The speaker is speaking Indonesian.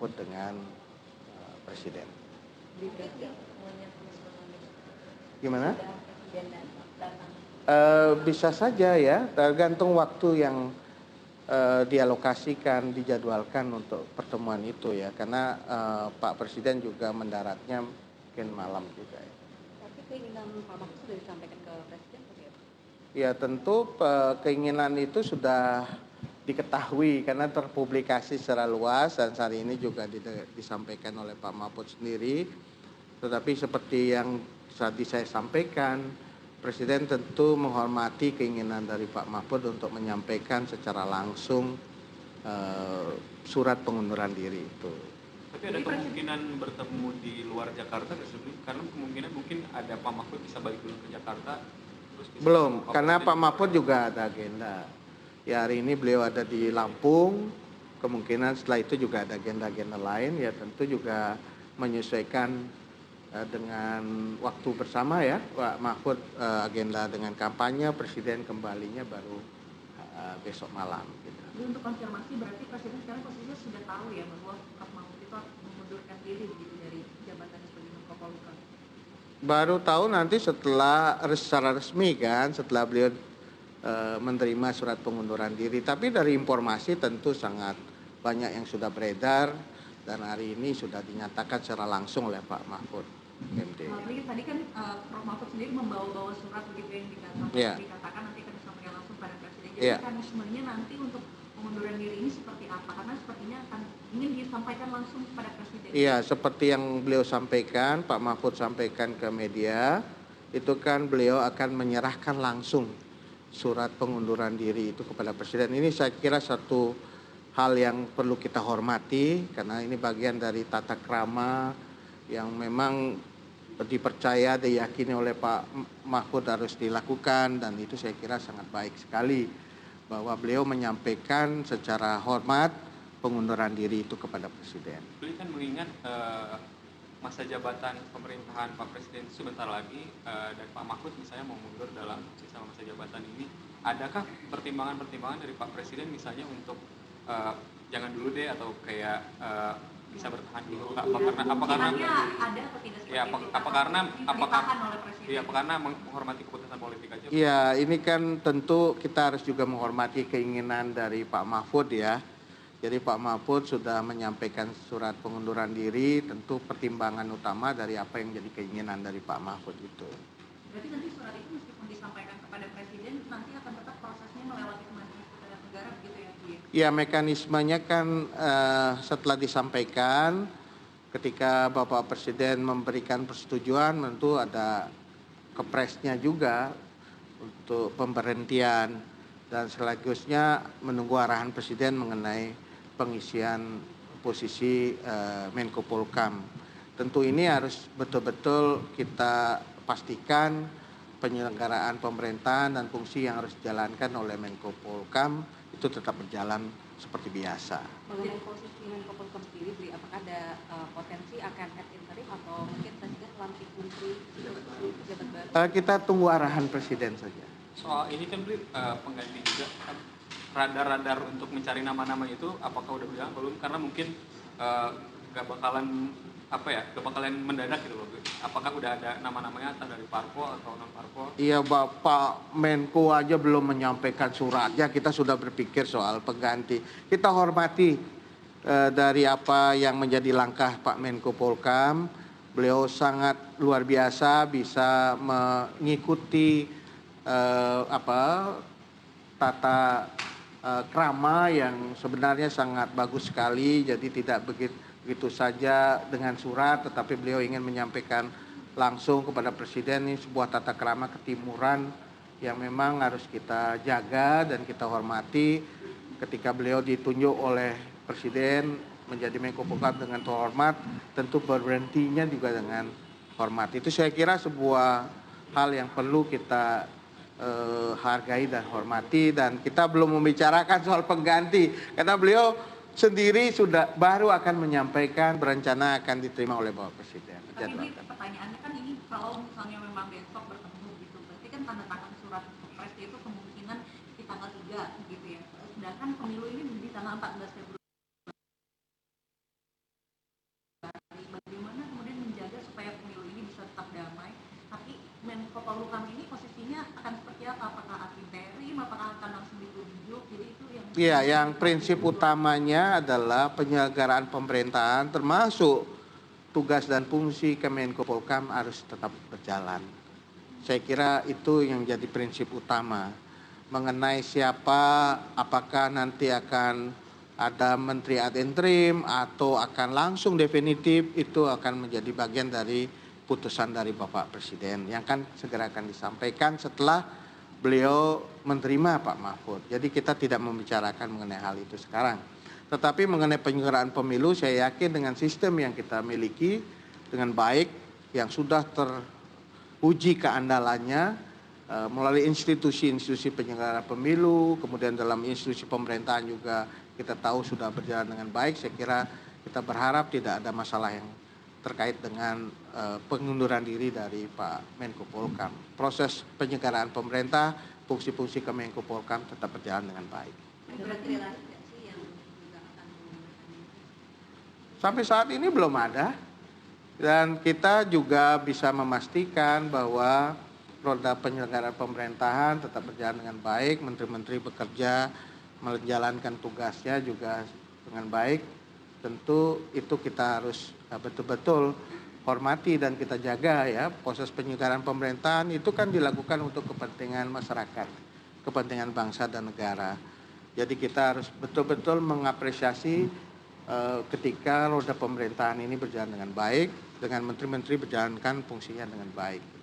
Mahfud dengan Presiden. Gimana? Bisa saja ya, tergantung waktu yang dialokasikan, dijadwalkan untuk pertemuan itu ya, karena Pak Presiden juga mendaratnya mungkin malam juga ya. Tapi keinginan Pak Mahfud sudah disampaikan ke Presiden atau ya? Ya tentu keinginan itu sudah diketahui karena terpublikasi secara luas dan saat ini juga disampaikan oleh Pak Mahfud sendiri. Tetapi seperti yang tadi saya sampaikan, Presiden tentu menghormati keinginan dari Pak Mahfud untuk menyampaikan secara langsung surat pengunduran diri itu. Tapi ada kemungkinan bertemu di luar Jakarta karena kemungkinan mungkin ada Pak Mahfud bisa balik dulu ke Jakarta. Belum, karena Pak Mahfud juga ada agenda. Ya hari ini beliau ada di Lampung, kemungkinan setelah itu juga ada agenda-agenda lain, ya tentu juga menyesuaikan dengan waktu bersama ya, Pak Mahfud agenda dengan kampanye, Presiden kembalinya baru besok malam. Gitu. Untuk konfirmasi berarti Presiden sekarang posisinya sudah tahu ya bahwa Pak Mahfud itu mengundurkan diri begitu dari jabatannya sebagai Menko Polhukam. Baru tahu nanti setelah secara resmi kan, setelah beliau menerima surat pengunduran diri. Tapi dari informasi tentu sangat banyak yang sudah beredar dan hari ini sudah dinyatakan secara langsung oleh Pak Mahfud MD. Tadi kan Prof Mahfud sendiri membawa surat begitu yang dikatakan nanti akan disampaikan langsung pada Presiden. Jadi mekanismenya nanti untuk pengunduran diri ini seperti apa? Karena sepertinya akan ingin disampaikan langsung kepada Presiden. Iya, seperti yang beliau sampaikan, Pak Mahfud sampaikan ke media, itu kan beliau akan menyerahkan langsung surat pengunduran diri itu kepada Presiden. Ini saya kira satu hal yang perlu kita hormati karena ini bagian dari tata krama yang memang dipercaya, diyakini oleh Pak Mahfud harus dilakukan dan itu saya kira sangat baik sekali bahwa beliau menyampaikan secara hormat pengunduran diri itu kepada Presiden. Beliau kan mengingat masa jabatan pemerintahan Pak Presiden sebentar lagi dan Pak Mahfud misalnya mau mundur dalam sisa masa jabatan ini, adakah pertimbangan-pertimbangan dari Pak Presiden misalnya untuk jangan dulu deh atau kayak bisa bertahan dulu? Apa karena ada atau tidak seperti ya, apa karena menghormati keputusan politik aja? Iya, ini kan tentu kita harus juga menghormati keinginan dari Pak Mahfud ya. Jadi Pak Mahfud sudah menyampaikan surat pengunduran diri, tentu pertimbangan utama dari apa yang jadi keinginan dari Pak Mahfud itu. Berarti nanti surat itu meskipun disampaikan kepada Presiden, nanti akan tetap prosesnya melewati Kementerian Sekretariat Negara begitu ya Bu? Ya mekanismenya kan setelah disampaikan, ketika Bapak Presiden memberikan persetujuan, tentu ada kepresnya juga untuk pemberhentian dan selanjutnya menunggu arahan Presiden mengenai pengisian posisi Menko Polhukam. Tentu ini harus betul-betul kita pastikan penyelenggaraan pemerintahan dan fungsi yang harus dijalankan oleh Menko Polhukam itu tetap berjalan seperti biasa. Mengenai posisi Menko Polhukam sendiri, apakah ada potensi akan ad interim atau mungkin Presiden lantik menteri pejabat baru? Kita tunggu arahan Presiden saja. Soal ini kan pengganti juga radar untuk mencari nama-nama itu apakah udah berjalan belum? Karena mungkin gak bakalan mendadak gitu loh. Apakah udah ada nama-namanya entah dari parpol atau non parpol? Iya, Bapak Menko aja belum menyampaikan suratnya, kita sudah berpikir soal pengganti. Kita hormati dari apa yang menjadi langkah Pak Menko Polhukam. Beliau sangat luar biasa bisa mengikuti tata krama yang sebenarnya sangat bagus sekali, jadi tidak begitu saja dengan surat, tetapi beliau ingin menyampaikan langsung kepada Presiden. Ini sebuah tata krama ketimuran yang memang harus kita jaga dan kita hormati. Ketika beliau ditunjuk oleh Presiden menjadi Menko Polhukam dengan terhormat, tentu berhentinya juga dengan hormat. Itu saya kira sebuah hal yang perlu kita hargai dan hormati, dan kita belum membicarakan soal pengganti karena beliau sendiri sudah baru akan menyampaikan berencana akan diterima oleh Bapak Presiden. Tapi ini pertanyaannya kan ini kalau misalnya memang besok bertemu gitu, berarti kan tanda tangan surat Pres itu kemungkinan di tanggal 3 gitu ya. Sedangkan pemilu ini di tanggal 14 Februari. Iya, yang prinsip utamanya adalah penyelenggaraan pemerintahan termasuk tugas dan fungsi Kemenko Polhukam harus tetap berjalan. Saya kira itu yang jadi prinsip utama. Mengenai siapa, apakah nanti akan ada menteri ad interim atau akan langsung definitif, itu akan menjadi bagian dari putusan dari Bapak Presiden yang kan segera akan disampaikan setelah beliau menerima Pak Mahfud. Jadi kita tidak membicarakan mengenai hal itu sekarang. Tetapi mengenai penyelenggaraan pemilu, saya yakin dengan sistem yang kita miliki dengan baik, yang sudah teruji keandalannya melalui institusi-institusi penyelenggara pemilu, kemudian dalam institusi pemerintahan juga kita tahu sudah berjalan dengan baik. Saya kira kita berharap tidak ada masalah yang terkait dengan pengunduran diri dari Pak Menko Polhukam. Proses penyelenggaraan pemerintah, fungsi-fungsi Kemenko Polhukam tetap berjalan dengan baik. Sampai saat ini belum ada, dan kita juga bisa memastikan bahwa roda penyelenggaraan pemerintahan tetap berjalan dengan baik, menteri-menteri bekerja menjalankan tugasnya juga dengan baik. Tentu itu kita harus betul-betul hormati dan kita jaga ya. Proses penyelenggaraan pemerintahan itu kan dilakukan untuk kepentingan masyarakat, kepentingan bangsa dan negara. Jadi kita harus betul-betul mengapresiasi ketika roda pemerintahan ini berjalan dengan baik, dengan menteri-menteri berjalankan fungsinya dengan baik.